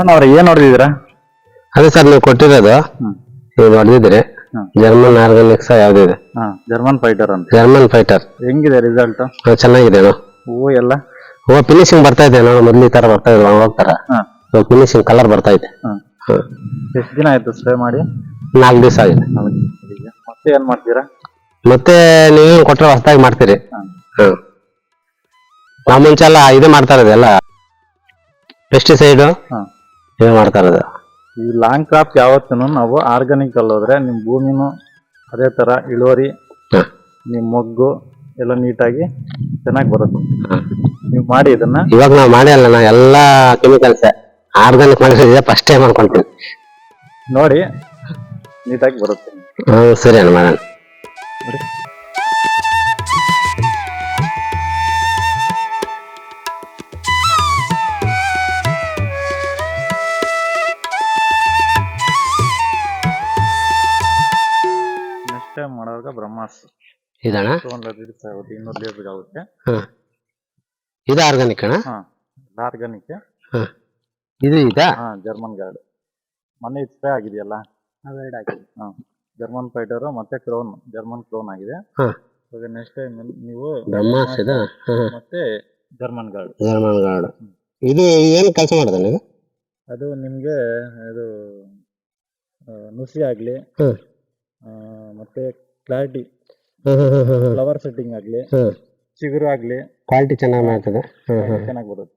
ಕಿರಣ್ ಅವ್ರ ಏನ್ ಹೊಡೆದಿದ್ದೀರಾ? ಅದೇ ಸರ್ ನೀವು ಕೊಟ್ಟಿರೋದು ನೀವು ಹೊಡೆದಿದ್ರಿ ಜರ್ಮನ್ ಆರ್ಗಾನಿಕ್ಸ್ ಯಾವ್ದಿದೆ ಜರ್ಮನ್ ಫೈಟರ್ ಅಂತ. ಜರ್ಮನ್ ಫೈಟರ್ ಹೆಂಗಿದೆ ರಿಸಲ್ಟ್? ಚೆನ್ನಾಗಿದೆ ಹೂವು ಎಲ್ಲ ಫಿನಿಶಿಂಗ್ ಬರ್ತಾ ಇದೆ ನೋಡು, ಮೊದ್ಲು ಈ ತರ ಬರ್ತಾ ಇದೆ ಹೋಗ್ತಾರ ಫಿನಿಶಿಂಗ್ ಕಲರ್ ಬರ್ತಾ ಇದೆ. ಎಷ್ಟು ದಿನ ಆಯ್ತು ಸ್ಪ್ರೇ ಮಾಡಿ? 4 ದಿವಸ ಆಗಿದೆ. ಮತ್ತೆ ಏನ್ ಮಾಡ್ತೀರಾ? ಮತ್ತೆ ನೀವೇನು ಕೊಟ್ಟರೆ ಹೊಸದಾಗಿ ಮಾಡ್ತೀರಿ. ನಾವು ಮುಂಚೆ ಎಲ್ಲ ಇದು ಮಾಡ್ತಾ ಇರೋದು ಎಲ್ಲ ಪೆಸ್ಟಿಸೈಡ್ ಇದು ಮಾಡ್ತಾ ಇರೋದು. ಈ ಲಾಂಗ್ ಕ್ರಾಪ್ ಯಾವತ್ತೂ ನಾವು ಆರ್ಗಾನಿಕ್ ಅಲ್ಲಿ ಹೋದ್ರೆ ನಿಮ್ ಭೂಮಿನೂ ಅದೇ ತರ ಇಳುವರಿ, ನಿಮ್ ಮೊಗ್ಗು ಎಲ್ಲ ನೀಟಾಗಿ ಚೆನ್ನಾಗಿ ಬರುತ್ತೆ. ನೀವು ಮಾಡಿ ಇದನ್ನ. ಇವಾಗ ನಾವು ಮಾಡಿ ಅಲ್ಲ, ನಾ ಎಲ್ಲಾ ಕೆಮಿಕಲ್ಸ್ ಆರ್ಗಾನಿಕ್ ಮಾಡಿದ್ರೆ ಫಸ್ಟ್ ಟೈಮ್ ಅನ್ಕೊಂತೀನಿ. ನೋಡಿ ನೀಟಾಗಿ ಬರುತ್ತೆ. ಸರಿ ಅಣ್ಣ ಮಾಡೋಣ. ನೆಕ್ಸ್ಟ್ ಟೈಮ್ ಮಾಡುವಾಗ ಬ್ರಹ್ಮಾಸ್ ಇದಣ್ಣ 200 ಲೀಟರ್ ಆಗುತ್ತೆ, 200 ಲೀಟರ್ ಆಗುತ್ತೆ. ಇದು ಆರ್ಗಾನಿಕ್ ಅಣ್ಣ? ಆರ್ಗಾನಿಕ್. ಇದು ಇದಾ? ಜರ್ಮನ್ ಗಾರ್ಡ್ ಮೊನ್ನೆ ಸ್ಪ್ರೇ ಆಗಿದೆಯಲ್ಲ ಅವೆರಡು ಆಗಿದೆ. ಜರ್ಮನ್ ಫೈಟರ್ ಮತ್ತೆ ಕ್ರೋನ್, ಜರ್ಮನ್ ಕ್ರೋನ್ ಆಗಿದೆ. ಇವಾಗ ನೆಕ್ಸ್ಟ್ ಟೈಮ್ ನೀವು ಬ್ರಹ್ಮಾಸ್ ಇದೆ ಮತ್ತೆ ಜರ್ಮನ್ ಗಾರ್ಡ್. ಜರ್ಮನ್ ಗಾರ್ಡ್ ಇದು ಏನು ಕೆಲಸ ಮಾಡೋದಣ್ಣ ಇದು? ಅದು ನಿಮ್ಗೆ ಇದು ನುಸಿ ಆಗ್ಲಿ ಮತ್ತೆ ಕ್ಲಾರಿಟಿ, ಫ್ಲವರ್ ಸೆಟ್ಟಿಂಗ್ ಆಗ್ಲಿ, ಚಿಗುರು ಆಗ್ಲಿ ಕ್ವಾಲಿಟಿ ಚೆನ್ನಾಗಿ ಮಾಡ್ತದೆ, ಚೆನ್ನಾಗಿ ಬರುತ್ತೆ.